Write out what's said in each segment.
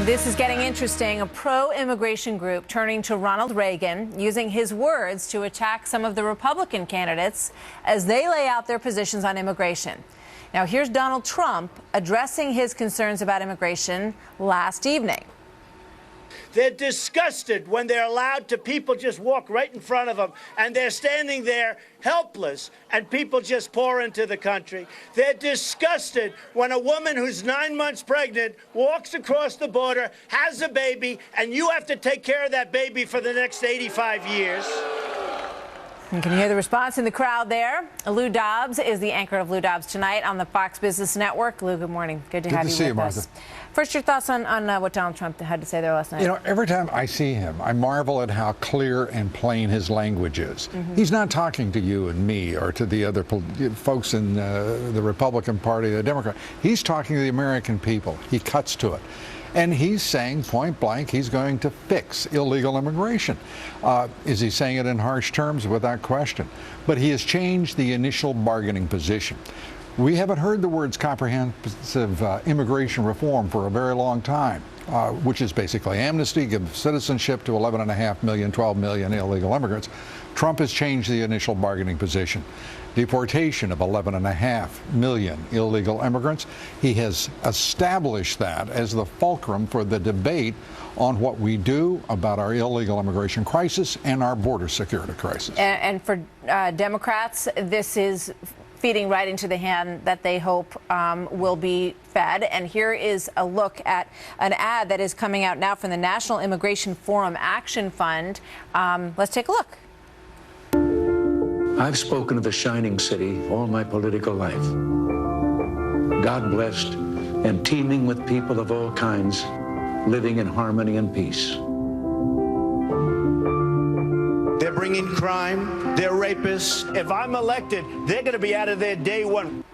This is getting interesting. A pro-immigration group turning to Ronald Reagan, using his words to attack some of the Republican candidates as they lay out their positions on immigration. Now, here's Donald Trump addressing his concerns about immigration last evening. They're disgusted when they're allowed to people just walk right in front of them, and they're standing there helpless, and people just pour into the country. They're disgusted when a woman who's 9 months pregnant walks across the border, has a baby, and you have to take care of that baby for the next 85 years. You can hear the response in the crowd there. Lou Dobbs is the anchor of Lou Dobbs Tonight on the Fox Business Network. Lou, good morning. Good to have you with us. First, your thoughts on what Donald Trump had to say there last night. You know, every time I see him, I marvel at how clear and plain his language is. He's not talking to you and me or to the other folks in the Republican Party, the Democrat. He's talking to the American people. He cuts to it. And he's saying point blank he's going to fix illegal immigration. Is he saying it in harsh terms? Without question. But he has changed the initial bargaining position. We haven't heard the words comprehensive immigration reform for a very long time, which is basically amnesty, give citizenship to 11.5 million, 12 million illegal immigrants. Trump has changed the initial bargaining position. Deportation of 11.5 million illegal immigrants. He has established that as the fulcrum for the debate on what we do about our illegal immigration crisis and our border security crisis. And for Democrats, this is feeding right into the hand that they hope will be fed. And here is a look at an ad that is coming out now from the National Immigration Forum Action Fund. Let's take a look. I've spoken of the shining city all my political life. God blessed and teeming with people of all kinds, living in harmony and peace. They're bringing crime. They're rapists. If I'm elected, they're going to be out of there day one.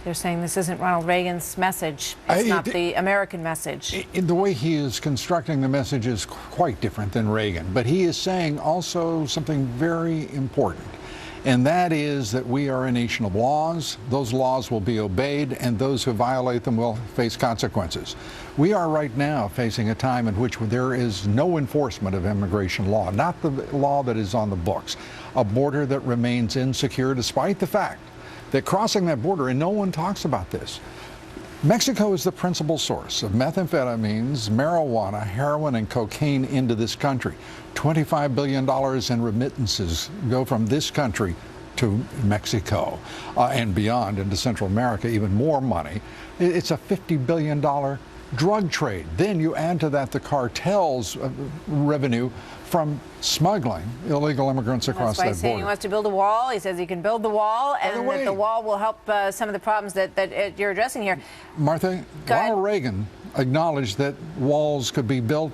They're saying this isn't Ronald Reagan's message. It's not the American message. The way he is constructing the message is quite different than Reagan. But he is saying also something very important. And that is that we are a nation of laws. Those laws will be obeyed, and those who violate them will face consequences. We are right now facing a time in which there is no enforcement of immigration law, not the law that is on the books. A border that remains insecure despite the fact that crossing that border, and no one talks about this, Mexico is the principal source of methamphetamines, marijuana, heroin, and cocaine into this country. $25 billion in remittances go from this country to Mexico and beyond into Central America, even more money. It's a $50 billion drug trade. Then you add to that the cartel's revenue from smuggling illegal immigrants across that border. That's why he's saying he wants to build a wall. He says he can build the wall, and that the wall will help some of the problems that you're addressing here. Martha, Ronald Reagan acknowledged that walls could be built,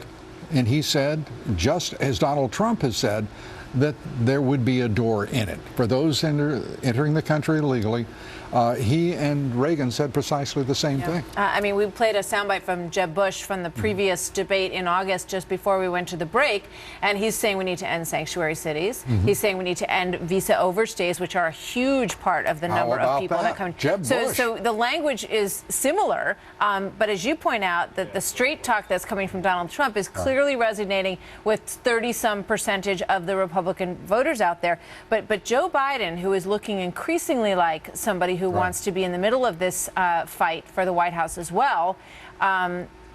and he said, just as Donald Trump has said, that there would be a door in it for those entering the country illegally. He and Reagan said precisely the same thing. I mean, we played a soundbite from Jeb Bush from the previous debate in August, just before we went to the break, and he's saying we need to end sanctuary cities. He's saying we need to end visa overstays, which are a huge part of the number of people that come. So the language is similar, but as you point out, that the straight talk that's coming from Donald Trump is clearly resonating with 30-some% of the Republican voters out there. But Joe Biden, who is looking increasingly like somebody who wants to be in the middle of this fight for the White House as well,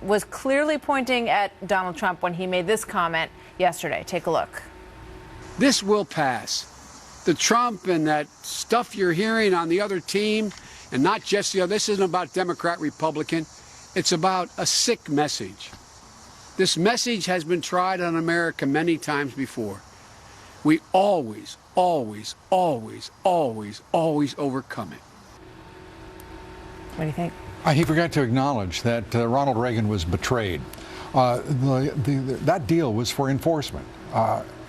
was clearly pointing at Donald Trump when he made this comment yesterday. Take a look. This will pass. The Trump and that stuff you're hearing on the other team, and not just the other, this isn't about Democrat, Republican. It's about a sick message. This message has been tried on America many times before. We always, always, always, always, always overcome it. What do you think? He forgot to acknowledge that Ronald Reagan was betrayed. That deal was for enforcement.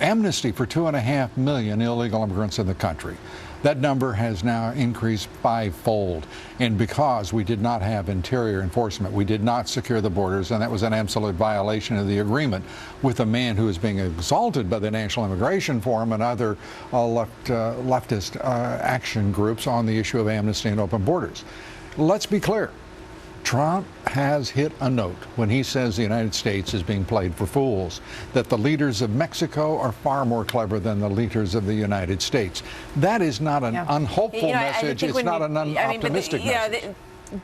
Amnesty for 2.5 million illegal immigrants in the country. That number has now increased fivefold. And because we did not have interior enforcement, we did not secure the borders, and that was an absolute violation of the agreement with a man who is being exalted by the National Immigration Forum and other leftist action groups on the issue of amnesty and open borders. Let's be clear. Trump has hit a note when he says the United States is being played for fools, that the leaders of Mexico are far more clever than the leaders of the United States. That is not an unhopeful message. It's not an optimistic message.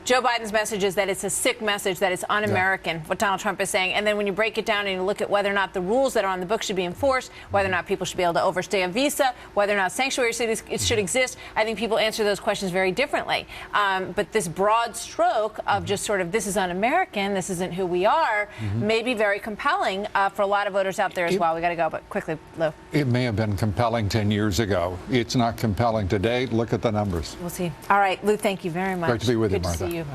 Joe Biden's message is that it's a sick message, that it's un-American, what Donald Trump is saying. And then when you break it down and you look at whether or not the rules that are on the books should be enforced, whether or not people should be able to overstay a visa, whether or not sanctuary cities should exist, I think people answer those questions very differently. But this broad stroke of just sort of this is un-American, this isn't who we are, may be very compelling for a lot of voters out there as well. We got to go, but quickly, Lou. It may have been compelling 10 years ago. It's not compelling today. Look at the numbers. We'll see. All right, Lou, thank you very much. Great to be with you, Martha. Good to see you.